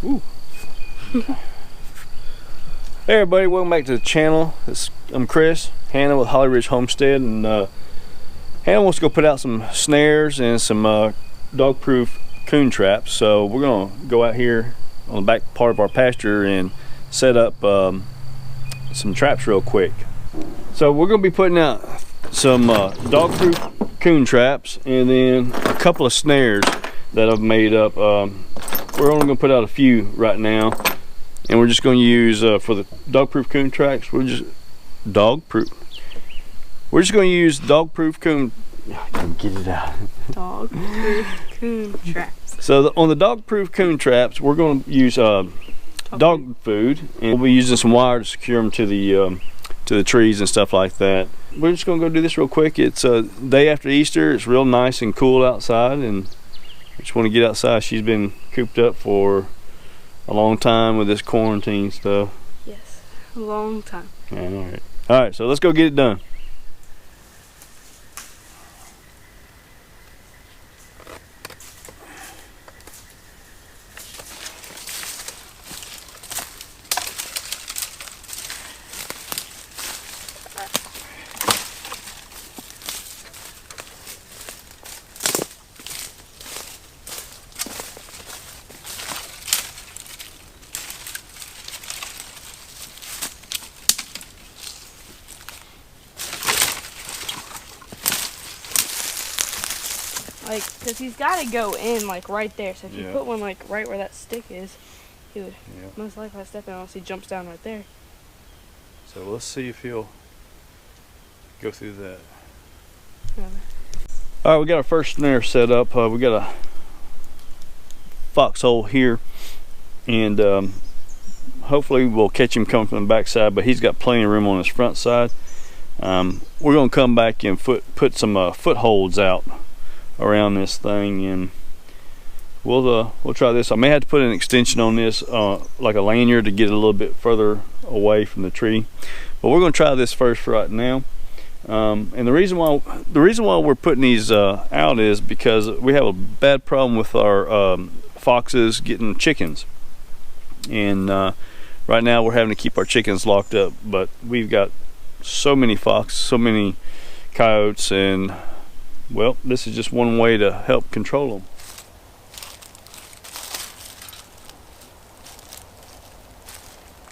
Ooh. Okay. Hey everybody, welcome back to the channel. I'm Chris, Hannah with Holly Ridge Homestead, and Hannah wants to go put out some snares and some dog-proof coon traps. So we're gonna go out here on the back part of our pasture and set up some traps real quick. So we're gonna be putting out some dog-proof coon traps and then a couple of snares that I've made up. We're only gonna put out a few right now, and we're just gonna use for the dog-proof coon traps. We're just gonna use dog-proof coon. I can't get it out. Dog-proof coon traps. So on the dog-proof coon traps, we're gonna use dog food, and we'll be using some wire to secure them to the trees and stuff like that. We're just gonna go do this real quick. It's a day after Easter. It's real nice and cool outside, and I just want to get outside. She's been cooped up for a long time with this quarantine stuff. Yes, a long time. Yeah, all right, so let's go get it done. Like, because he's got to go in, like, right there. So if you Yeah. put one, like, right where that stick is, he would most likely step in unless he jumps down right there. So let's see if he'll go through that. All right, we got our first snare set up. We got a foxhole here, and hopefully we'll catch him coming from the back side, but he's got plenty of room on his front side. We're gonna come back and put some footholds out around this thing, and we'll try this. I may have to put an extension on this, like a lanyard, to get it a little bit further away from the tree, but we're going to try this first for right now. And the reason why we're putting these out is because we have a bad problem with our foxes getting chickens, and right now we're having to keep our chickens locked up, but we've got so many foxes, so many coyotes, and well, this is just one way to help control them.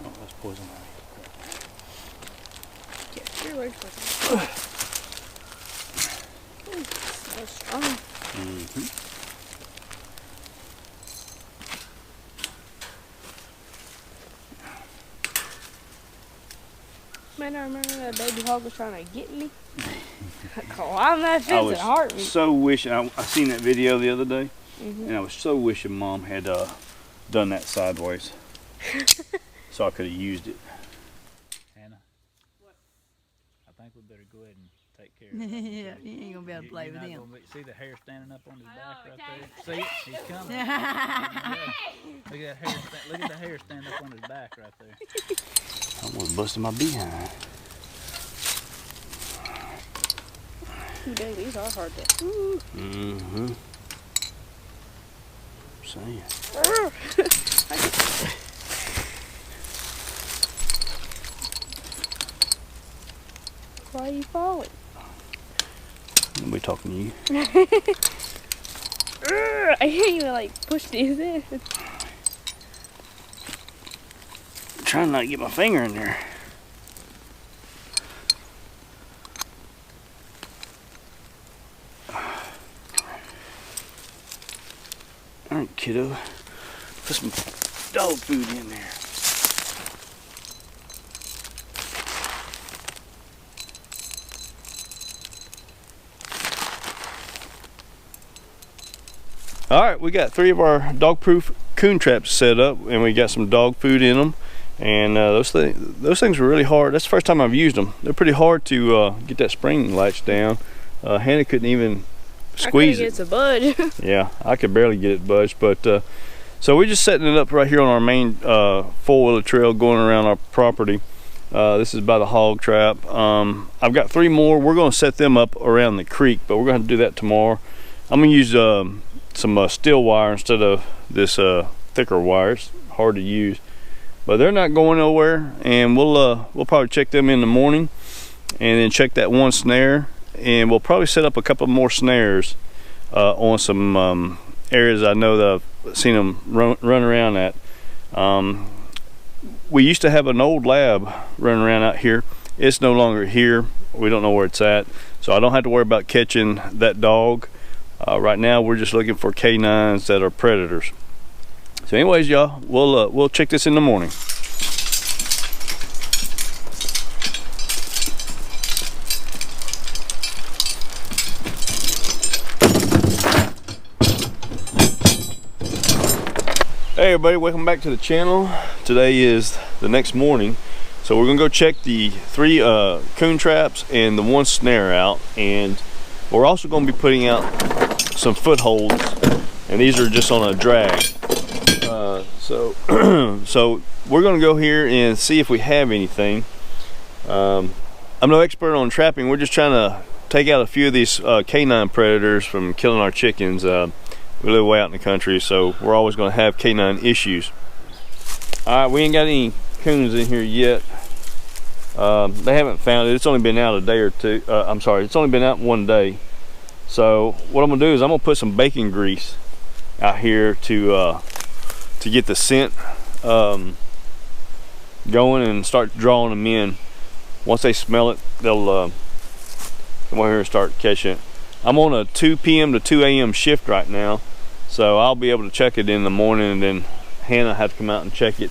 Oh, that's poison ivy. Yeah, you're right. So strong. Man, I remember that baby hog was trying to get me. Climb that fence and heart me. So wishing, I seen that video the other day, and I was so wishing Mom had done that sideways, so I could have used it. Hannah, what? I think we better go ahead and take care of him. Yeah, you ain't gonna be able to play with him. See the hair standing up on his back right there? See it? He's coming. Yeah. Look at that hair. Look at the hair standing up on his back right there. I almost busted my behind. Dang, these are hard to. Saying. Why are you falling? Nobody talking to you. I can't even like push these in. I'm trying not to get my finger in there. All right, kiddo. Put some dog food in there. All right, we got 3 of our dog-proof coon traps set up, and we got some dog food in them. And those things were really hard. That's the first time I've used them. They're pretty hard to get that spring latch down. Hannah couldn't even squeeze it. I couldn't get it to budge. Yeah, I could barely get it budged. But so we're just setting it up right here on our main four-wheeler trail going around our property. This is by the hog trap. I've got 3 more. We're going to set them up around the creek, but we're going to do that tomorrow. I'm going to use some steel wire instead of this thicker wires, hard to use. But they're not going nowhere, and we'll probably check them in the morning, and then check that one snare, and we'll probably set up a couple more snares on some areas I know that I've seen them run around at. We used to have an old lab running around out here. It's no longer here. We don't know where it's at, so I don't have to worry about catching that dog. Right now we're just looking for canines that are predators. So anyways, y'all, we'll check this in the morning. Hey everybody, welcome back to the channel. Today is the next morning, so we're gonna go check the 3 coon traps and the 1 snare out, and we're also gonna be putting out some footholds, and these are just on a drag. So we're gonna go here and see if we have anything. I'm no expert on trapping. We're just trying to take out a few of these canine predators from killing our chickens. We live way out in the country, so we're always going to have canine issues. All right, we ain't got any coons in here yet. They haven't found it. It's only been out a day or two. I'm sorry, it's only been out 1 day. So what I'm going to do is I'm going to put some bacon grease out here to get the scent going and start drawing them in. Once they smell it, they'll come over here and start catching it. I'm on a 2 p.m. to 2 a.m. shift right now, so I'll be able to check it in the morning, and then Hannah had to come out and check it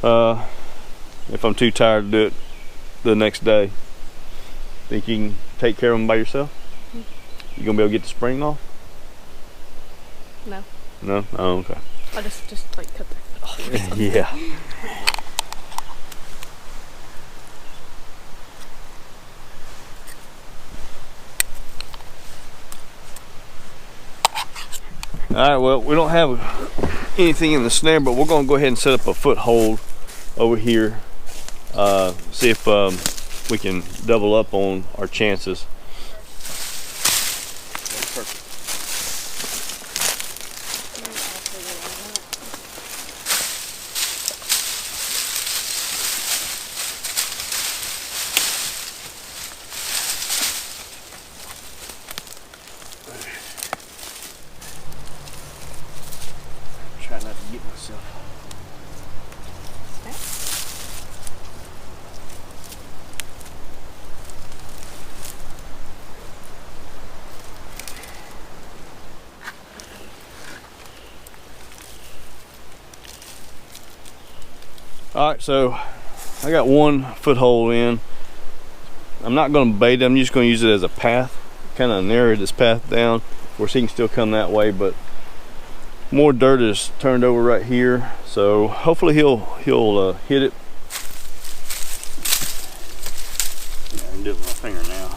if I'm too tired to do it the next day. Think you can take care of them by yourself? You gonna be able to get the spring off? No. No? Oh, okay. I just like cut that off. Yeah. Alright, well, we don't have anything in the snare, but we're going to go ahead and set up a foothold over here. See if we can double up on our chances. That's perfect. Try not to get myself. Alright, so I got 1 foothold in. I'm not going to bait it, I'm just going to use it as a path. Kind of narrow this path down where he can still come that way, but more dirt is turned over right here, so hopefully he'll hit it. Yeah, I can do it with my finger now.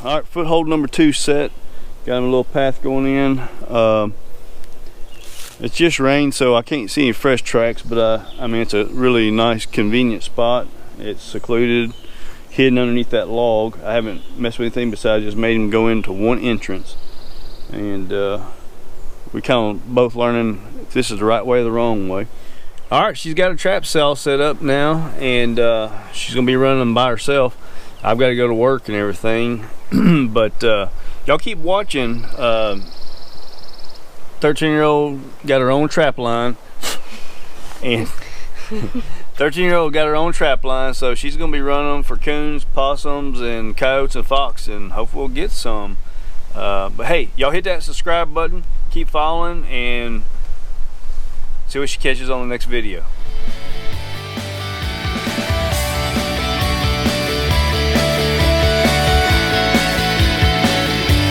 All right, foothold number 2 set. Got him a little path going in. It's just rained, so I can't see any fresh tracks, but I mean, it's a really nice, convenient spot. It's secluded, hidden underneath that log. I haven't messed with anything besides just made him go into 1 entrance. And we kind of both learning if this is the right way or the wrong way. All right, she's got a trap cell set up now, and she's gonna be running them by herself. I've got to go to work and everything. But y'all keep watching. 13-year-old got her own trap line, and 13-year-old got her own trap line, so she's gonna be running them for coons, possums, and coyotes and fox, and hopefully we'll get some. But hey, y'all hit that subscribe button, keep following, and see what she catches on the next video.